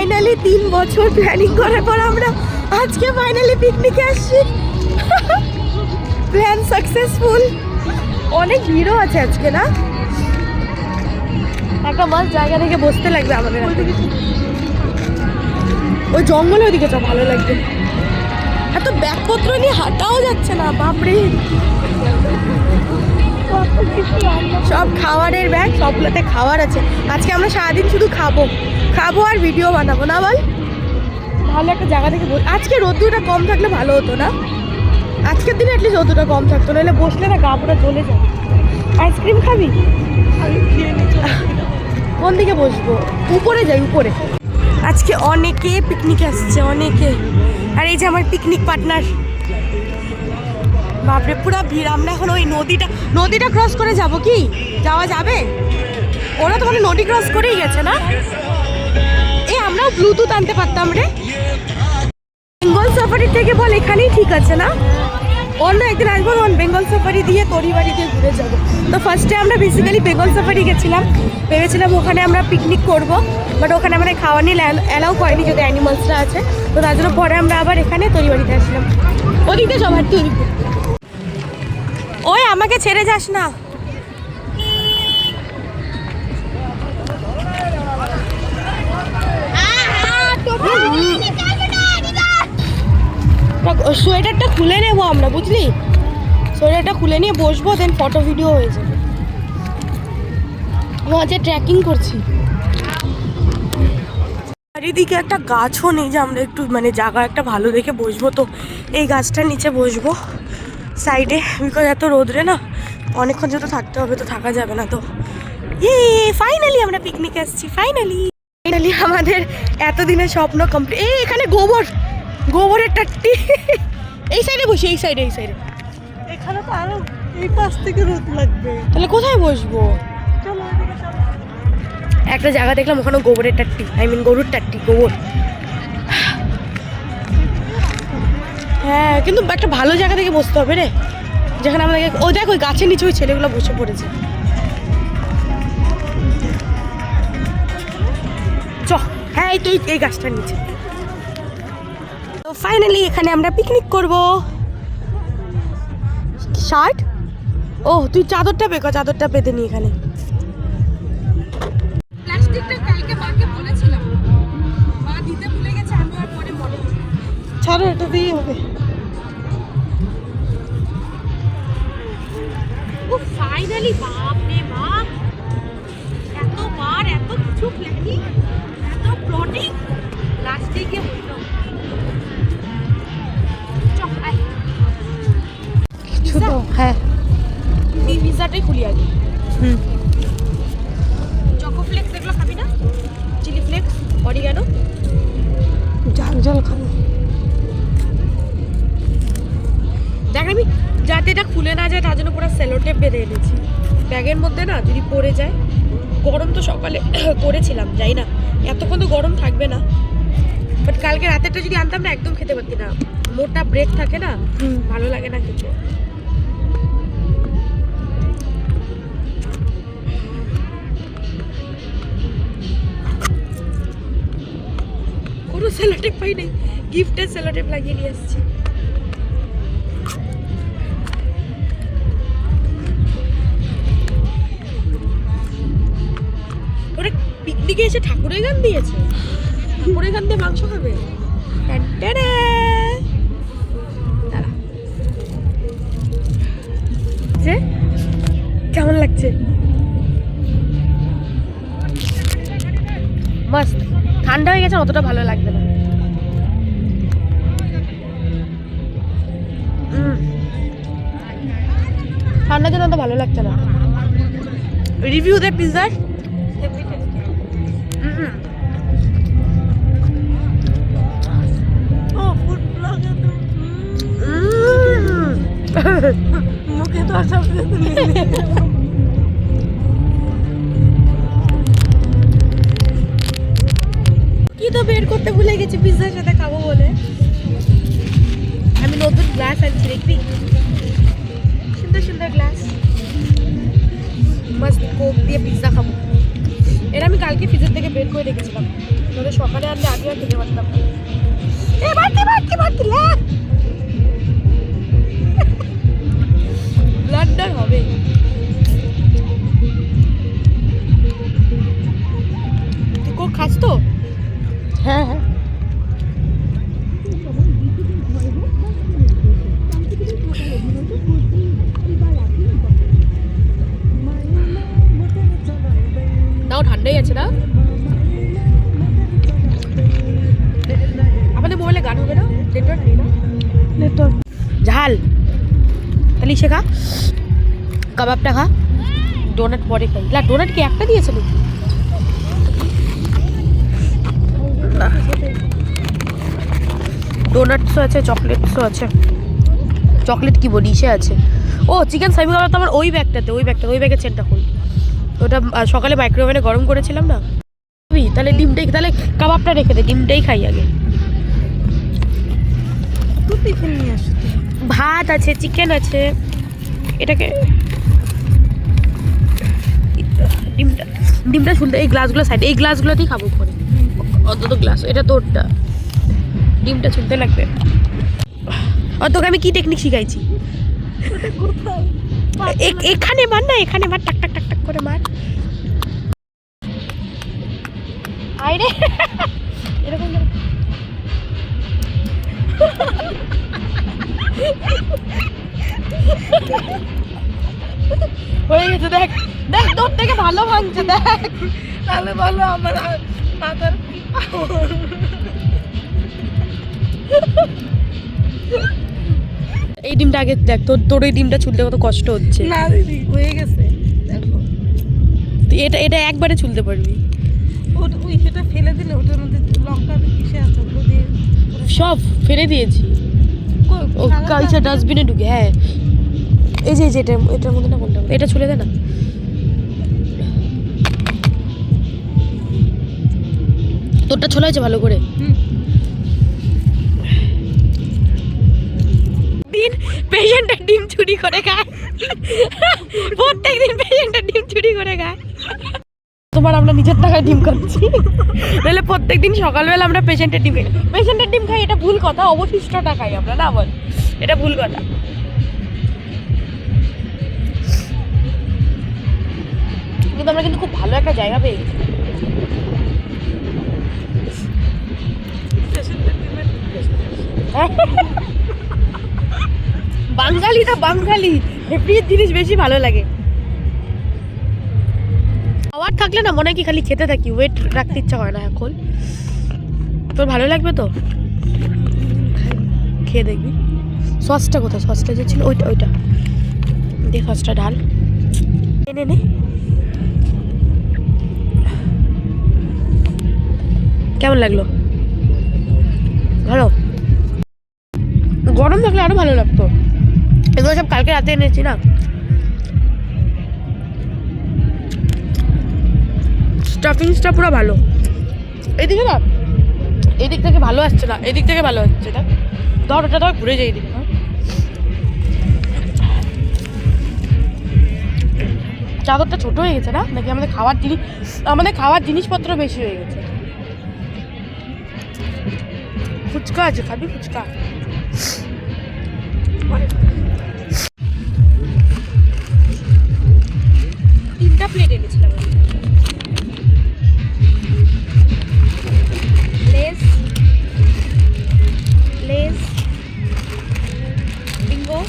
Finally 3 বছর planning করার পর আমরা আজকে ফাইনালি পিকনিকে আসছি। Plan successful. অনেক ভিড়ও আছে আজকে না? একটা মাস জায়গা থেকে বসতে লাগবে আমাদের। ওই জঙ্গলের ওদিকে তো ভালো লাগবে। এত ব্যাগপত্র নিয়ে হাঁটাও যাচ্ছে না, বাপরে। সব খাবারের ব্যাগ, সবগুলোতে খাবার আছে। আজকে আমরা সারাদিন শুধু খাবো আর ভিডিও বানাবো না বল? ভালো একটা জায়গা থেকে আজকে রোদ্দুরটা কম থাকলে ভালো হতো না? আজকের দিনে অ্যাটলিস্ট রোদ্দুরটা কম থাকতো, নাহলে বসলে না গা পুরো জ্বলে যাবে। আইসক্রিম খাবি? কোন দিকে বসবো? উপরে যাই, উপরে। আজকে অনেকে পিকনিকে আসছে, অনেকে। আর এই যে আমার পিকনিক পার্টনার। বাপরে পুরো ভিড়। আমরা এখন ওই নদীটা ক্রস করে যাব কি? যাওয়া যাবে? ওরা তো মানে নদী ক্রস করেই গেছে না? আমরাও ব্লুটুথ আনতে পারতাম রে। বেঙ্গল সাফারি থেকে বল এখানেই ঠিক আছে না? অন্য একদিন আসবো, বেঙ্গল সাফারি দিয়ে তরিবাড়ি দিয়ে ঘুরে যাবো। তো ফার্স্টে আমরা বেসিক্যালি বেঙ্গল সাফারি গেছিলাম, ভেবেছিলাম ওখানে আমরা পিকনিক করব, বাট ওখানে আমাদের খাওয়া নিয়ে অ্যালাউ করেনি যদি অ্যানিমালসরা আছে। তো তার জন্য পরে আমরা আবার এখানে তরিবাড়িতে আসলাম। ওদিকে সবার তৈরি। ওই আমাকে ছেড়ে যাস না। সোয়েটারটা খুলে নেবো আমরা, বুঝলি? সোয়েটারটা খুলে নিয়ে বসবো, দেন ফটো ভিডিও হয়ে যাবে। মজা ট্রেকিং করছি। চারিদিকে একটা গাছও নেই যে আমরা একটু মানে জায়গা একটা ভালো দেখে বসবো। তো এই গাছটার নিচে বসবো সাইডে, বিকজ এত রোদরে না অনেকক্ষণ যেহেতু থাকতে হবে, তো থাকা যাবে না। তো ফাইনালি আমরা পিকনিকে আসছি। ফাইনালি আমাদের এতদিনের স্বপ্ন কমপ্লিট। এখানে গোবরের টাট্টি। এই সাইডে বসি, এই সাইডে। এখানে তো আরো এই পাশ থেকে রোদ লাগবে। তাহলে কোথায় বসবো? চলো একটা জায়গা দেখলাম ওখানে গোবরের টাট্টি, গরুর টাট্টি, গোবর। হ্যাঁ, কিন্তু একটা ভালো জায়গা থেকে বসতে হবে রে, যেখানে আমাদেরকে। ও দেখ, ওই গাছের নিচে ওই ছেলেগুলো বসে পড়েছে। চ, হ্যাঁ এই তো এই গাছটার নিচে। তো ফাইনালি এখানে আমরা পিকনিক করব। শার্ট? ও তুই চাদরটা পেতে নি এখানে। প্লাস্টিকটা কালকে মাকে বলেছিলাম, মা দিতে ভুলে গেছে, আমি আর পরে মনে। ছাড়ো, এটা দিয়ে হবে। ও ফাইনালি, বাপ রে বাপ, এতবার এত কিছু প্ল্যানিং, এত প্লটিং, লাস্টে গিয়ে হলো। কিছু তো হ্যাঁ, এই পিজাটাই খুলি আগে। চকো ফ্লেক্স এগুলো খাবি না? চিলি ফ্লেক্স, অরিগানো, জল খাবো। দেখ আমি যাতে এটা খুলে না যায় তার জন্য পুরো সেলোটেপ বেঁধে এনেছি ব্যাগের মধ্যে, না যদি পড়ে যায়। গরম তো সকালে করেছিলাম, যাই না এতক্ষণ তো গরম থাকবে না, বাট কালকে রাতেরটা যদি আনতাম না একদম খেতে পারতি না। মোটা ব্রেক থাকে না, ভালো লাগে না খেতে। কোনো সেলোটেপ পাই নাই, গিফটের সেলোটেপ লাগিয়ে নিয়ে আসছি। ওরা পিকনিকে এসে ঠাকুরের গান দিয়েছে, ঠাকুরের গান দিয়ে মাংস খাবে। কেমন লাগছে? মস্ত। ঠান্ডা হয়ে গেছে, অতটা ভালো লাগবে না। ঠান্ডার জন্য তো ভালো লাগছে না। রিভিউ দে পিৎজার। মুখে তো সব কি তো বের করতে ভুলে গেছি পিৎজার সাথে খাবো বলে। আমি নতুন গ্লাস আনছি, দেখবি? সুন্দর সুন্দর গ্লাস। মস্ত কোক দিয়ে পিৎজা খাবো। এটা আমি কালকে ফ্রিজের থেকে বের করে রেখেছিলাম, তাহলে সকালে আনলে আগে আর খেতে পারতাম না। এ বাড়তি বাড়তি বাড়তি ব্লাডার হবে। তুই কোক খাস তো? হ্যাঁ হ্যাঁ। তাও ঠান্ডাই আছে না? আমাদের মোবাইলে গান হবে না? নেটওয়ার্ক নেই না? নেটওয়ার্ক ঝাল তাহলে শেখা, কাবাবটা খা, ডোনাট পরে খাই। না ডোনাট কি একটা দিয়েছে নাকি? ডোনাটসও আছে, চকলেটসও আছে। চকলেট কি বলি ইসে আছে। ও চিকেন সাইমি কাবাব তো আমার ওই ব্যাগটাতে, ওই ব্যাগের চেনটা খুল। ওটা সকালে মাইক্রোওভেনে গরম করেছিলাম না। তাহলে ডিমটাই, তাহলে কাবাবটা রেখে দে, ডিমটাই খাই আগে। তুই টিফিন নিয়ে আসি। ভাত আছে, চিকেন আছে, এটাকে ডিমটা শুনতে, এই গ্লাসগুলো সাইড, এই গ্লাসগুলোতেই খাবো পরে অন্তত গ্লাস। এটা তোরটা, ডিমটা ছুলতে লাগবে। আর তোকে আমি কি টেকনিক শিখাইছি? এখানে মার না, এখানে মার, টাক টাক টাক টাক করে মার। আরে এরকম হয়ে গেছে। দেখ দেখ তোর থেকে ভালো ভাঙছে, দেখ। তাহলে বলো আমার মাথার কি পাওয়ার। এই ডিমটা আগে দেখ, তোর এই ডিমটা ছুলতে কত কষ্ট হচ্ছে। না দিদি হয়ে গেছে দেখো। তুই এটা একবারে ছুলতে পারবি। ওই সেটা ফেলে দিলে ওটার মধ্যে লঙ্কা কিসে আছে ওগুলো দিয়ে সব ফেলে দিয়েছি। ও কালচার ডাস্টবিনে ঢুকে। হ্যাঁ এই যে এটার মধ্যে না, কোনটা এটা ছুলে দে না। তোরটা ছোলা হয়েছে ভালো করে। দিন পেশেন্টের ডিম চুরি করে খায়, প্রত্যেকদিন পেশেন্টের ডিম চুরি করে খায়। তোমার আমরা নিজের টাকায় ডিম খাচ্ছি, নাহলে প্রত্যেকদিন সকালবেলা আমরা পেশেন্টের ডিম খাই। এটা ভুল কথা, অবশিষ্টটা খাই আমরা, না বল? এটা ভুল কথা। কিন্তু আমরা কিন্তু খুব ভালো একটা জায়গা পেয়ে গেছি। বাঙালিটা বাঙালি, হেপির জিনিস বেশি ভালো লাগে। খাওয়ার থাকলে না মনে হয় কি খালি খেতে থাকি, ওয়েট রাখতে ইচ্ছা হয় না এখন। তোর ভালো লাগবে তো, খেয়ে দেখবি। সসটা কোথায়? সসটা যে ছিল ওইটা দেখ, সসটা ঢাল। নে নে, কেমন লাগলো? ভালো। গরম থাকলে আরো ভালো লাগতো। এগুলো সব কালকে রাতে এনেছি না। স্টাফিংসটা পুরো ভালো। এদিকে না, এদিক থেকে ভালো আসছে না, এদিক থেকে ভালো আসছে না। ধর ওটা ধর, ঘুরে যাই এদিক। চাদরটা ছোট হয়ে গেছে না, নাকি আমাদের খাওয়ার জিনিসপত্র বেশি হয়ে গেছে। ফুচকা আছে, খাবি ফুচকা? 3টা প্লেট এনেছিলাম। লেস বিঙ্গো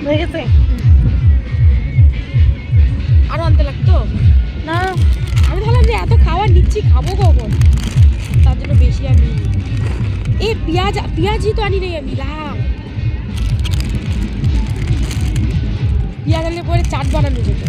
হয়ে গেছে। আরো আনতে লাগতো না? আমি ভাবলাম যে এত খাবার নিচ্ছি, খাবো কখন, তার জন্য বেশি আমি। পেঁয়াজই তো আনি নাই আমি। পেঁয়াজ আনলে পরে চাট বানানো যেত।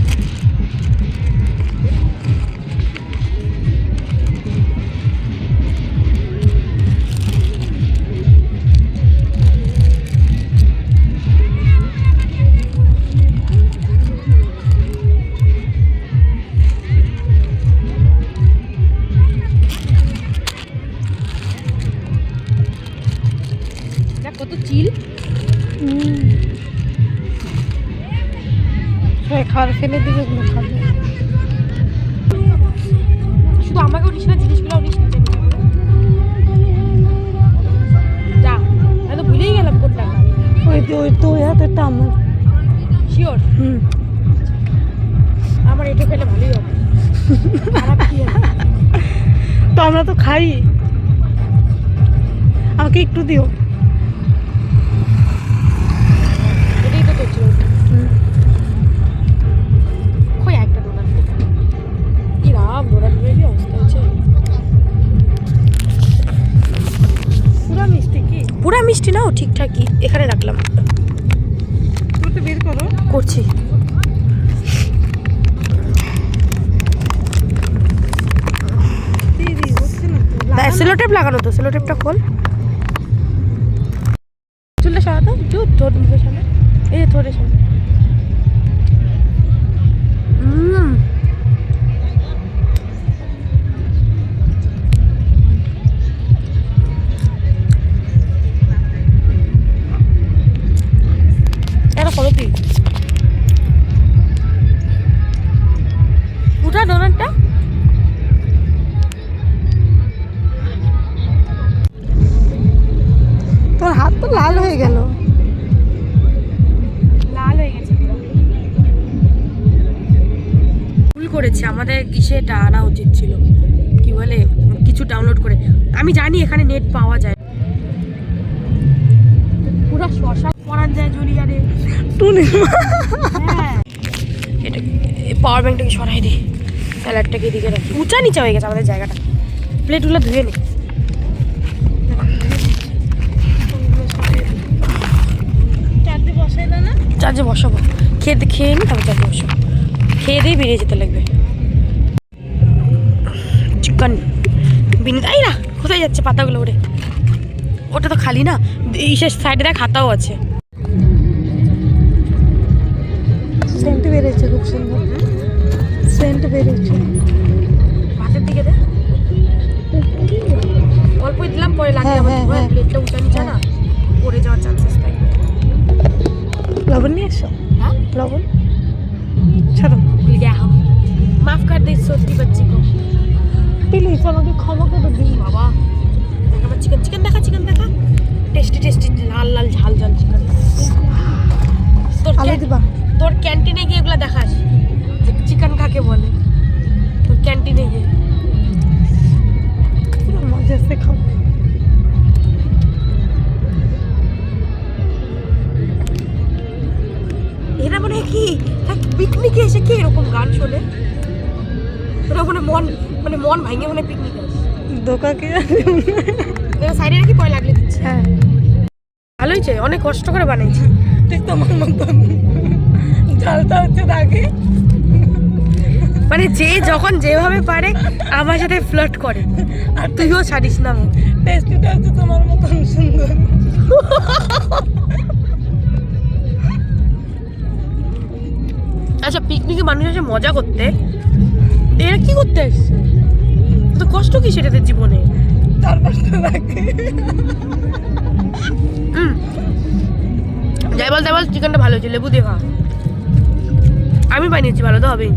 কত চিল। খাবার ফেলে দিবে, খাবে। এটা আমার। শিওর? হুম। আমার এটা খেলে ভালোই হবে। খারাপ কি হবে? তো আমরা তো খাই, আমাকে একটু দিও। এটাই তো তোর ছিল। কই একটা ডোনাট কি রাম, ডোনাটের কি অবস্থা হয়েছে? পুরা মিষ্টি কি? পুরা মিষ্টি নাও, ঠিকঠাকই। এখানে রাখলাম, তুমি তো বের করো। করছি। দিদি হচ্ছে না তো, সেলোটেপ লাগানো তো, সেলোটেপটা খোল। চুলটা সরাতো একটু, তোর মুখের সামনে, এই যে তোর সামনে। এটা খোলো তুই, পুরা ডোনাটটা। তোর হাত তো লাল হয়ে গেল। লাল হয়ে গেছে পুরো। ভুল করেছি, আমাদের কিসেটা আনা উচিত ছিল, কি বলে, কিছু ডাউনলোড করে। আমি জানি এখানে নেট পাওয়া যায়। পুরো শশা পরান যায় জুলিয়ারে। টুনি হ্যাঁ, এটা পাওয়ার ব্যাংকটাকে সরাই দিই, স্যালাডটাকে এদিকে রাখি। উঁচা নিচা হয়ে গেছে আমাদের জায়গাটা। প্লেটগুলো ধুয়ে নি। চারটে বসাই না না। চার্জে বসাবো, খেয়ে নি, তারপর চার্জে বসাবো। খেয়ে দিয়ে বেরিয়ে যেতে লাগবে। চিকেন বিনতাই না, কোথায় যাচ্ছে পাতাগুলো উড়ে? ওটা তো খালি না, এই সাইডে দেখ হাতাও আছে। সেন্ট বেরিয়েছে খুব সুন্দর, সেন্ট বেরিয়েছে। ভাতের দিকে দে, অল্পই দিলাম, পরে লাগবে হ্যাঁ, আবার। হ্যাঁ, হ্যাঁ। প্লেটটা উঁচা নিচা না, পড়ে যাওয়ার চান্সেস থাকবে। লবণ নিয়ে এসো। হ্যাঁ, লবণ ছাড়ো। भूल गया हम, माफ कर दे छोटी बच्ची को। প্লিজ আমাকে ক্ষমা করে দিন। বাবা দেখ আমার চিকেন, চিকেন দেখা, চিকেন দেখা, টেস্টি টেস্টি, লাল লাল ঝাল ঝাল চিকেন। আলু দিবা? তোর ক্যান্টিনে গিয়ে এগুলো দেখাস যে চিকেন কাকে বলে। তোর ক্যান্টিনে গিয়ে পুরো মজা সে খাবো। এরা মনে হয় কি পিকনিকে এসে কি এরকম গান শোনে? ওরা মানে মন ভাঙে মনে পিকনিকে আসে। দোকাকে সাইডে নাকি পয় লাগলে দিচ্ছে। হ্যাঁ, ভালো হয়েছে, অনেক কষ্ট করে বানাইছি। ঠিক তোমার মতন ঝালটা হচ্ছে আগে। মানে যে যখন যেভাবে পারে আমার সাথে ফ্লার্ট করে, আর তুইও ছাড়িস না। টেস্টিটা হচ্ছে তোমার মতন সুন্দর। আচ্ছা, পিকনিকে মানুষ আসে মজা করতে, এরা কি করতে আসছে? তো কষ্ট কি সেটাতে জীবনে? 4-5টা লাগে। যাই বল চিকেনটা ভালো হয়েছে, লেবু দিয়ে খা। আমি বানিয়েছি, ভালো তো হবেই।